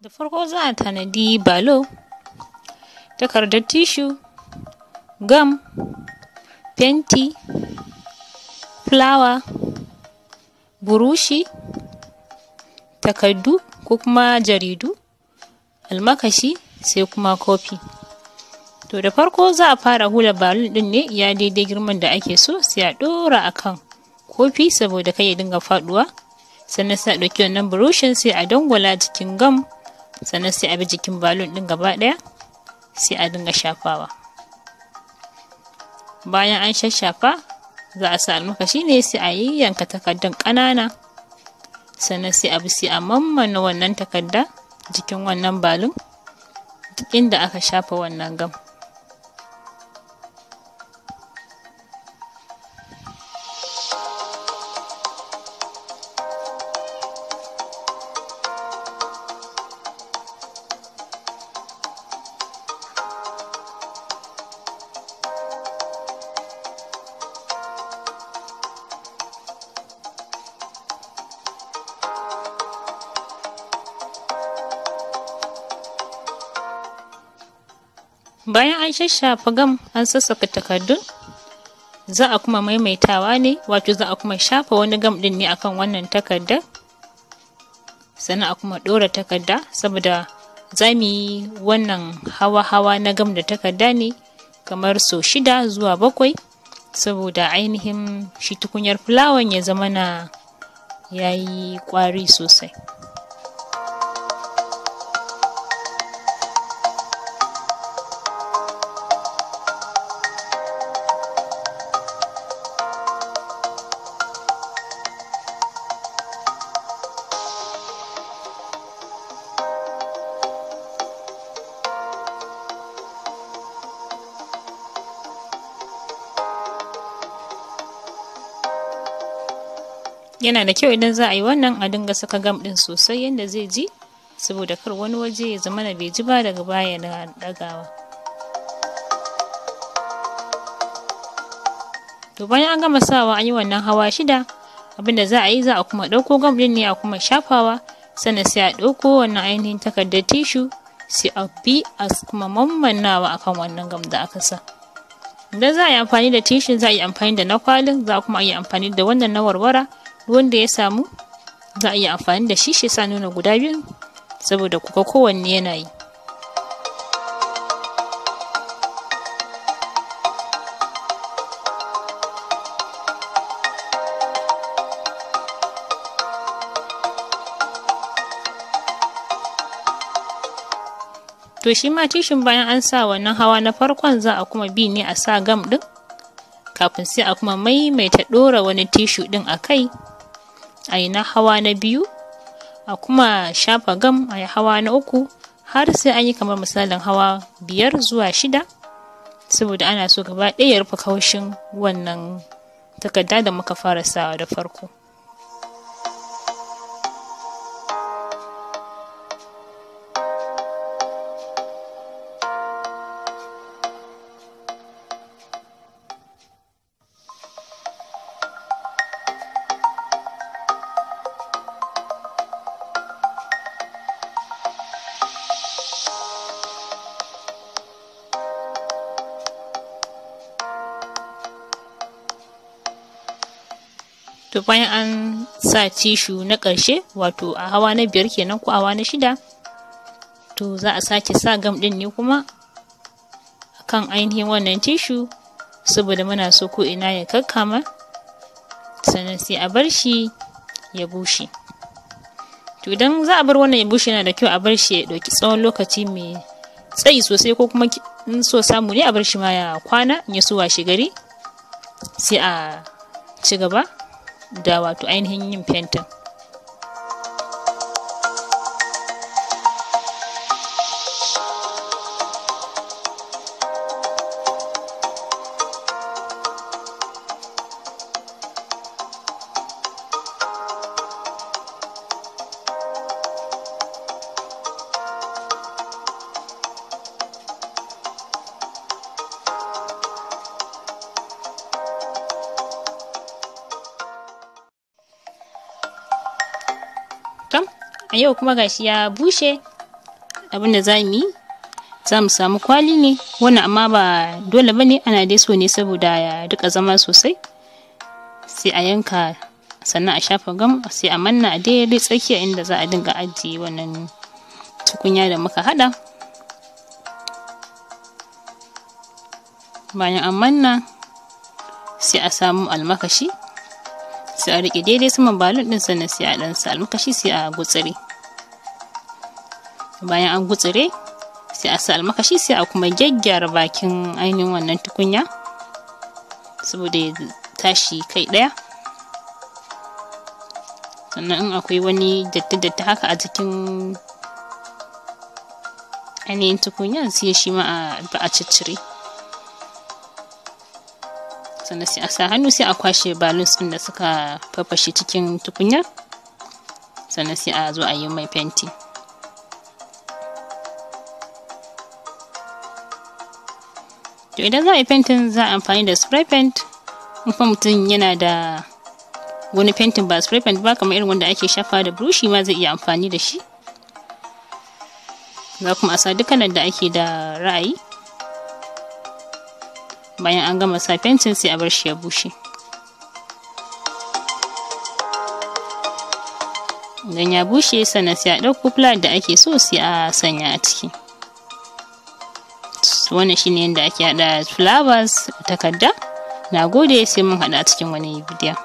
Da farko za a tanadi balo, takardar tishu, gam, fenti, fulawa, burushi, takardu ko kuma jaridu, almakashi sai kuma kofi. To da farko za a fara hula balon ɗin ne ya daidai girman da ake so, sai a ɗora akan kofi saboda kai ya dinga faɗuwa. Sannan sai a ɗauki wannan burushin sai a dangwala jikin gam, sannan sai a bi jikin balon ɗin gaba ɗaya sai a dinga shafawa. Bayan an shashafa za a sa almakashi ne sai a yayyanka takardar ƙanana, sannan sai a bi sai a mammana wannan takarda jikin wannan balon duk inda aka shafa wannan gam. Bayan an shashafa gam an sassaka takardun, za a kuma maimaitawa ne, wato za a kuma shafa wani gam ɗin ne akan wannan takardar, sannan a kuma ɗora takarda saboda za mu yi wannan hawa-hawa na gam da takarda ne kamar sau 6 zuwa 7 saboda ainihin shi tukunyar fulawan ya zama na yayi ƙwari sosai. Yana da kyau idan za a yi wannan a dinga saka gam ɗin sosai yadda zai ji, saboda kar wani waje ya zama na bai ji ba daga baya na ɗagawa. To bayan an gama sawa an yi wannan hawa 6, abinda za a yi za a kuma ɗauko gam ɗin ne a kuma shafawa, sannan sai a ɗauko wannan ainihin takardar tishu sai a bi a kuma mammanawa akan wannan gam da aka sa. Idan za a yi amfani da tishin za a yi amfani da na kwalin, za a kuma yi amfani da wannan na warwara. Wanda ya samu za a iya amfani da shi sa nuna guda biyu saboda kuka kowanne yana yi. To shi ma tishin bayan an sa wannan hawa na farkon za a kuma bi ne a sa gam ɗin, kafin sai a kuma maimaita ɗora wani tishu ɗin a kai. A yi na hawa na 2, a kuma shafa gam a yi hawa na 3 har sai an yi kamar misalin hawa 5 zuwa 6 saboda ana so gaba ɗaya ya rufe kaushin wannan takarda da muka fara sawa da farko. To bayan an sa tishu na ƙarshe, wato a hawa na 5 kenan ko hawa na 6, to za a sake sa gam ɗin ne kuma akan ainihin wannan tishu saboda muna so ko ina ya kakkama, sannan sai a bar shi ya bushe. To idan za a bar wannan ya bushe yana da kyau a bar shi ya ɗauki tsawon lokaci mai tsayi sosai, ko kuma in so samu ne a bar shi ma ya kwana, in ya so washe gari sai a ci gaba da wato ainihin yin fentin. A yau kuma gashi ya bushe, abinda za mu yi, za mu samu kwali ne, wannan amma ba dole bane, ana dai so ne saboda ya duka zama sosai. Sai a yanka, sannan a shafa gam, sai a manna a daidai tsakiya inda za a dinga ajiye wannan tukunya da muka hada. Bayan an manna, sai a samu almakashi, sai a rike daidai saman balon din, sannan sai a dan sa almakashi sai a gutsire. Bayan an gutsire, sai a sa almakashi sai a kuma gyaggyara bakin ainihin wannan tukunya saboda ya tashi kai daya. Sannan in akwai wani datti haka a jikin ainihin tukunya, sai shi ma a ciccire. Sannan sai a sa hannu sai a kwashe balloons din da suka fafashe cikin tukunya, sannan sai a zo a yi mai fenti. To idan za a yi fentin, za a amfani da spray paint. In kuma mutum yana da wani fentin ba spray paint ba, kamar irin wanda ake shafa da brushi, ma zai iya amfani da shi. Za kuma a sa dukkanin da ake da ra'ayi. Bayan an gama sa fentin, sai a bar shi ya bushe. Idan ya bushe, sannan sai a ɗauko flat da ake so sai a sanya a ciki. Wannan shine yadda ake haɗa flowers a takarda. Na gode, sai mun haɗa a cikin wani bidiyon.